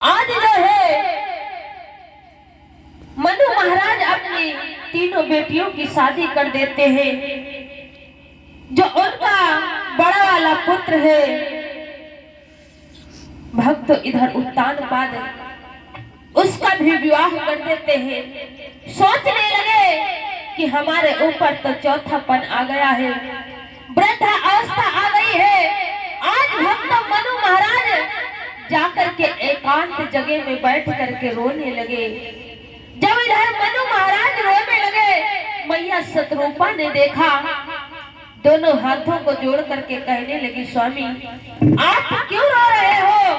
आज जो है मनु महाराज अपनी तीनों बेटियों की शादी कर देते हैं। जो उनका बड़ा वाला पुत्र है भक्त इधर उत्तानपाद उसका भी विवाह कर देते हैं। सोचने लगे कि हमारे ऊपर तो चौथापन आ गया है, वृद्धा अवस्था आ गई है। आज भक्त मनु महाराज जाकर के एकांत जगह में बैठ करके रोने लगे। जब इधर मनु महाराज रोने लगे, मैया शतरूपा ने देखा, दोनों हाथों को जोड़ करके कहने लगी, स्वामी आप क्यों रो रहे हो?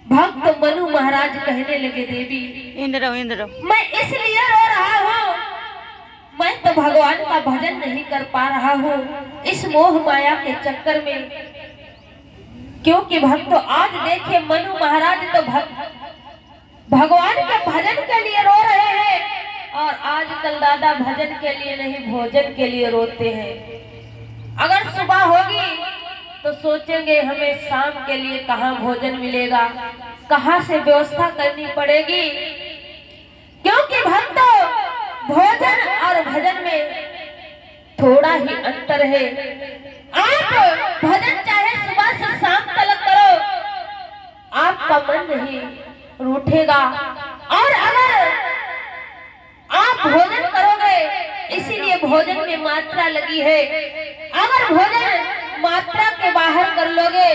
भक्त मनु महाराज कहने लगे, देवी इंद्र मैं इसलिए रो रहा हूँ, मैं तो भगवान का भजन नहीं कर पा रहा हूँ इस मोह माया के चक्कर में। क्योंकि भक्त आज देखे मनु महाराज तो भगवान के भजन के लिए रो रहे हैं और आजकल दादा भजन के लिए नहीं भोजन के लिए रोते हैं। अगर सुबह होगी तो सोचेंगे हमें शाम के लिए कहाँ भोजन मिलेगा, कहाँ से व्यवस्था करनी पड़ेगी। क्योंकि भक्तों भोजन और भजन में थोड़ा ही अंतर है। आप भजन चाहे सुबह से शाम तक करो, आपका मन नहीं रूठेगा। और अगर आप भोजन करोगे, इसीलिए भोजन में मात्रा लगी है। अगर भोजन मात्रा के बाहर कर लोगे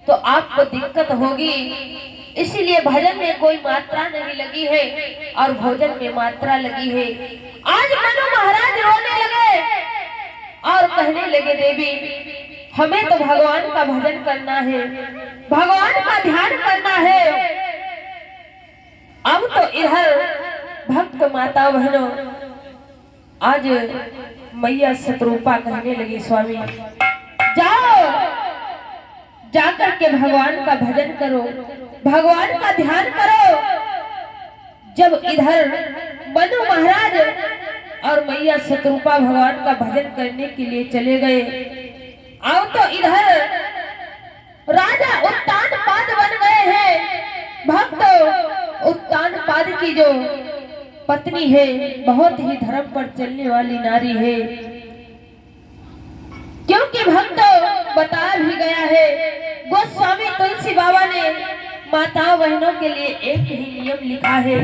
तो आपको दिक्कत होगी। इसीलिए भजन में कोई मात्रा नहीं लगी है और भोजन में मात्रा लगी है। आज मनु महाराज रोने लगे और कहने लगे, देवी हमें तो भगवान का भजन करना है, भगवान का ध्यान करना है। अब तो इधर भक्त माता बहनों आज मैया शतरूपा कहने लगी, स्वामी जाओ जाकर के भगवान का भजन करो, भगवान का ध्यान करो। जब इधर मनु महाराज और मैया शतरूपा भगवान का भजन करने के लिए चले गए, आओ तो इधर राजा उत्तानपाद बन गए हैं। भक्तों उत्तानपाद की जो पत्नी है बहुत ही धर्म पर चलने वाली नारी है। क्योंकि भक्तों बता भी गया है, गोस्वामी तुलसी बाबा ने माताओं बहनों के लिए एक ही नियम लिखा है,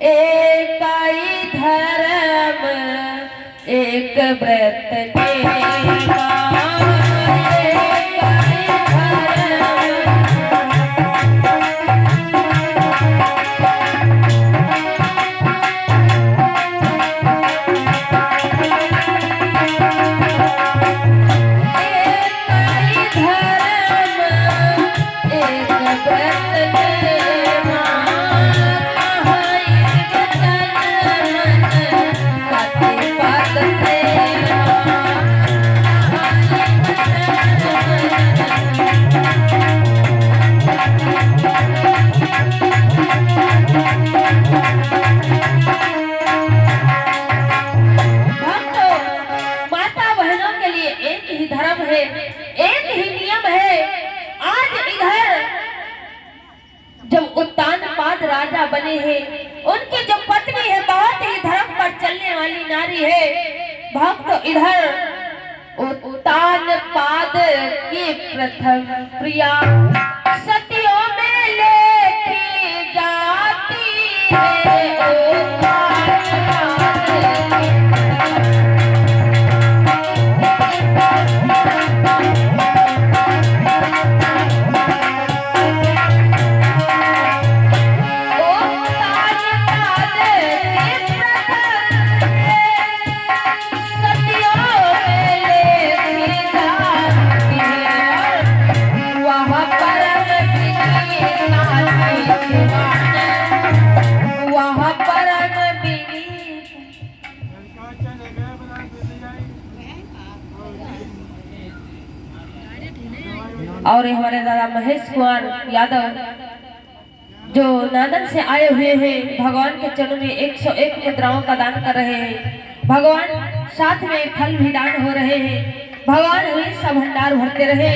एक ही धर्म एक व्रत राजा बने हैं। उनकी जो पत्नी है बहुत ही धर्म पर चलने वाली नारी है। भक्त इधर उत्तानपाद की प्रथम प्रिया सतियों में लेखी जाती है। और हमारे दादा महेश कुमार यादव जो नांदन से आए हुए हैं, भगवान के चरणों में 101 मुद्राओं का दान कर रहे हैं। भगवान साथ में फल भी दान हो रहे हैं। भगवान हमेशा भंडार भरते रहे।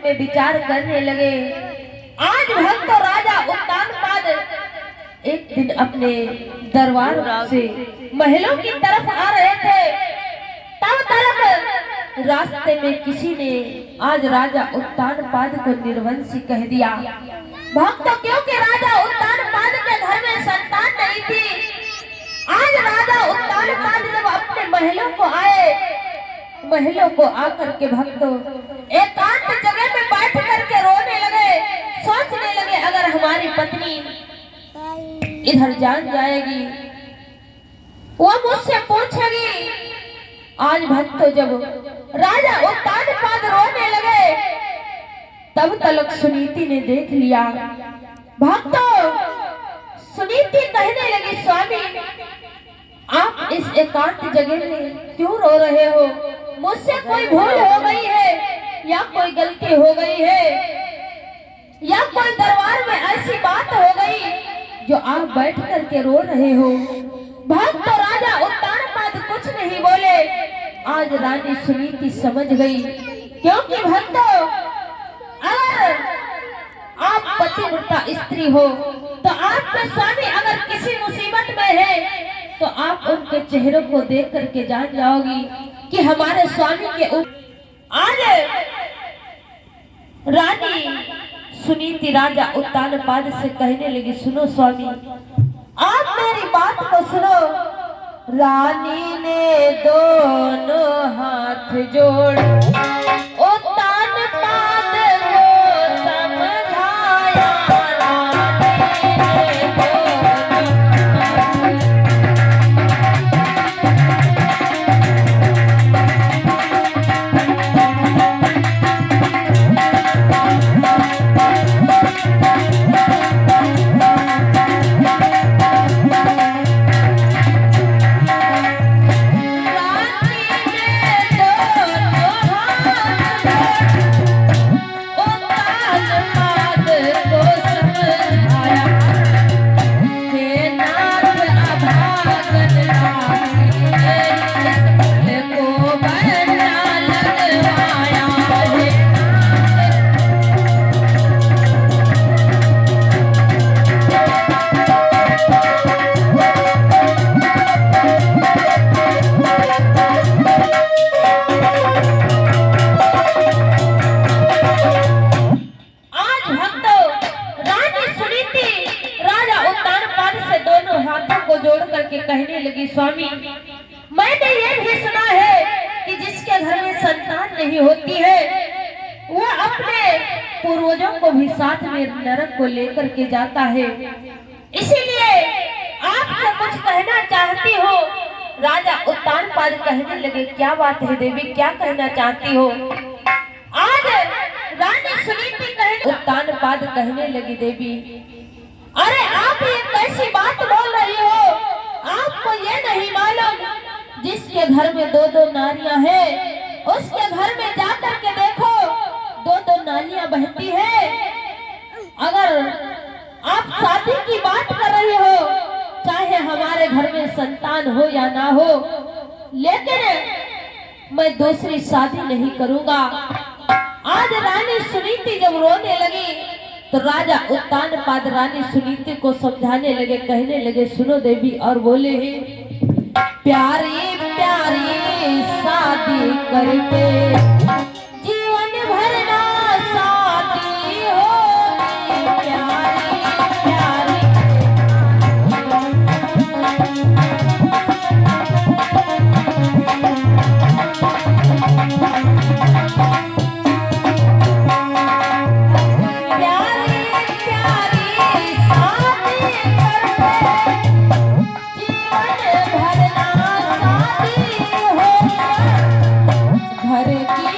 में विचार करने लगे। आज भक्त राजा उत्तानपाद एक दिन अपने दरबार से महलों की तरफ आ रहे थे, तब तक रास्ते में किसी ने आज राजा उत्तानपाद को निर्वंशी कह दिया। भक्तों, क्योंकि राजा उत्तानपाद के घर में संतान नहीं थी, आज राजा उत्तानपाद जब अपने महलों को आए, महलों को आकर के भक्तों एकांत जगह में बैठ करके रोने लगे, सोचने लगे अगर हमारी पत्नी इधर जान जाएगी, वो मुझसे पूछेगी। आज भक्तों जब राजा उत्तानपाद रोने लगे, तब तलक सुनीति ने देख लिया। भक्तों, सुनीति कहने लगी, स्वामी आप इस एकांत जगह में क्यों रो रहे हो? मुझसे कोई भूल हो गई है या कोई गलती हो गई है या कोई दरबार में ऐसी बात हो गई जो आप बैठ करके रो रहे हो? भक्त राजा उत्तानपाद कुछ नहीं बोले। आज रानी सुनीति समझ गई, क्योंकि भक्तों अगर आप पतिव्रता स्त्री हो तो आपके स्वामी अगर किसी मुसीबत में है तो आप उनके चेहरों को देख करके जान जाओगी कि हमारे स्वामी के आज रानी सुनीति राजा उत्तानपाद से कहने लगी, सुनो स्वामी, आप मेरी बात को सुनो। रानी ने दोनों हाथ जोड़ उत्तानपाद को समझाया। कहने लगी, स्वामी मैंने ये भी सुना है कि जिसके घर में संतान नहीं होती है वो अपने पूर्वजों को भी साथ में नरक को लेकर के जाता है, इसीलिए आपको कुछ कहना चाहती हो। राजा उत्तानपाद कहने लगे, क्या बात है देवी, क्या कहना चाहती हो? आज रानी सुनीति कहने, उत्तानपाद कहने लगी, देवी अरे आप ये कैसी बात बोल रही हो? आपको ये नहीं मालूम जिसके घर में दो दो नारियां हैं उसके घर में जाकर के देखो, दो दो नालियां बहती है। अगर आप शादी की बात कर रही हो, चाहे हमारे घर में संतान हो या ना हो, लेकिन मैं दूसरी शादी नहीं करूंगा। आज रानी सुनीति जब रोने लगी तो राजा उत्तानपाद रानी सुनीति को समझाने लगे, कहने लगे, सुनो देवी, और बोले हैं, प्यारी प्यारी शादी करके जीवन भर ना शादी होगी, प्यारी प्यारी। घर की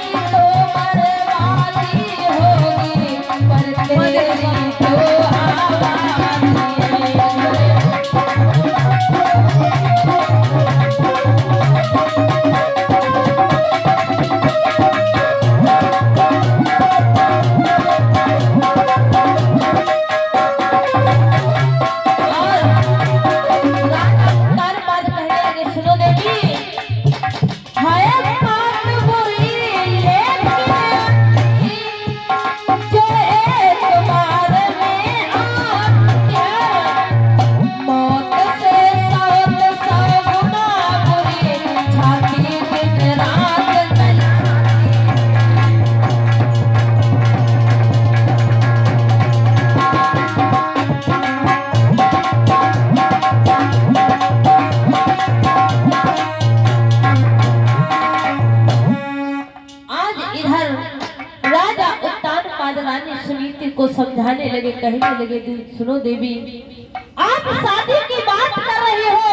राजा उत्तानपाद रानी सुनीति को समझाने लगे, कहने लगे, सुनो देवी, आप शादी की बात कर रही हो,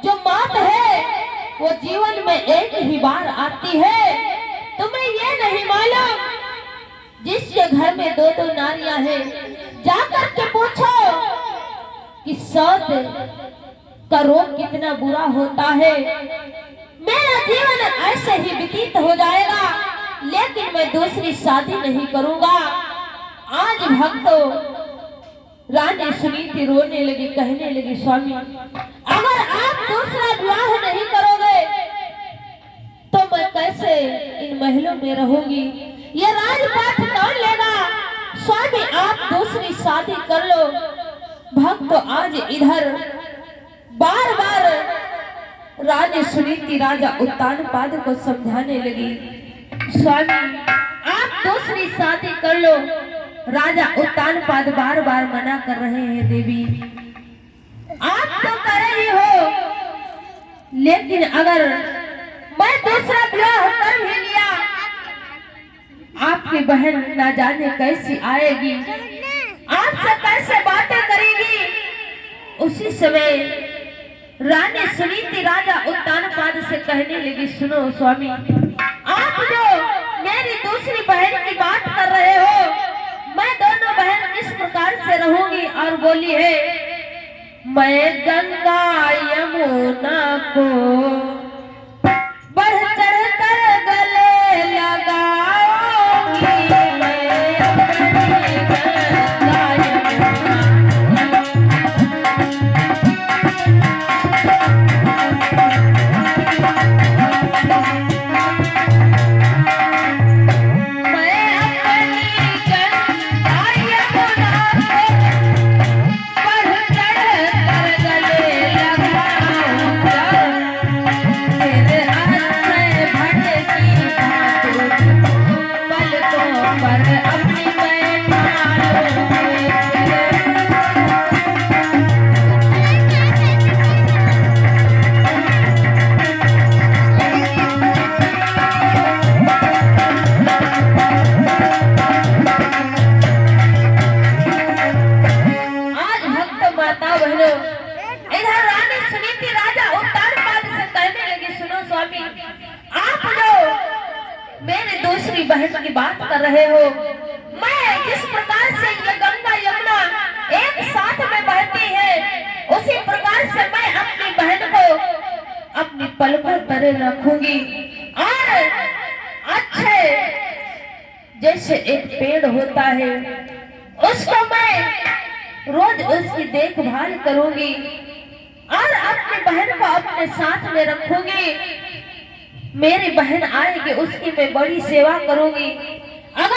जो मौत है वो जीवन में एक ही बार आती है। तुम्हें ये नहीं मालूम जिसके घर में दो दो नारियां हैं, जाकर के पूछो कि सौत का रोग कितना बुरा होता है। मेरा जीवन ऐसे ही व्यतीत हो जाएगा, लेकिन मैं दूसरी शादी नहीं करूंगा। आज भक्तों रानी सुनीति रोने लगी, कहने लगी, स्वामी अगर आप दूसरा विवाह नहीं करोगे तो मैं कैसे इन महलों में रहूंगी, ये राजपाट कौन लेगा। स्वामी आप दूसरी शादी कर लो। भक्त आज इधर बार बार रानी सुनीति राजा उत्तानपाद को समझाने लगी, स्वामी आप दूसरी शादी कर लो। राजा उत्तानपाद बार बार मना कर रहे हैं, देवी आप तो कर रही हो, लेकिन अगर मैं दूसरा विवाह कर भी लिया, आपकी बहन ना जाने कैसी आएगी, आपसे कैसे बातें करेगी। उसी समय रानी सुनीति राजा उत्तानपाद से कहने लगी, सुनो स्वामी आप जो मेरी दूसरी बहन की बात कर रहे हो, मैं दोनों बहन किस प्रकार से रहूंगी। और बोली है, मैं गंगा यमुना को बढ़ चढ़ कर गले लगाऊंगी, मैं अपनी गंगा यमुना बहन की बात कर रहे हो, मैं जिस प्रकार से ये गंगा यमुना एक साथ में बहती है, उसी प्रकार से मैं अपनी बहन को अपनी पलकों पर रखूंगी। और अच्छे जैसे एक पेड़ होता है, उसको मैं रोज उसकी देखभाल करूंगी और अपनी बहन को अपने साथ में रखूंगी। मेरी बहन आएगी, उसकी मैं बड़ी सेवा करूंगी।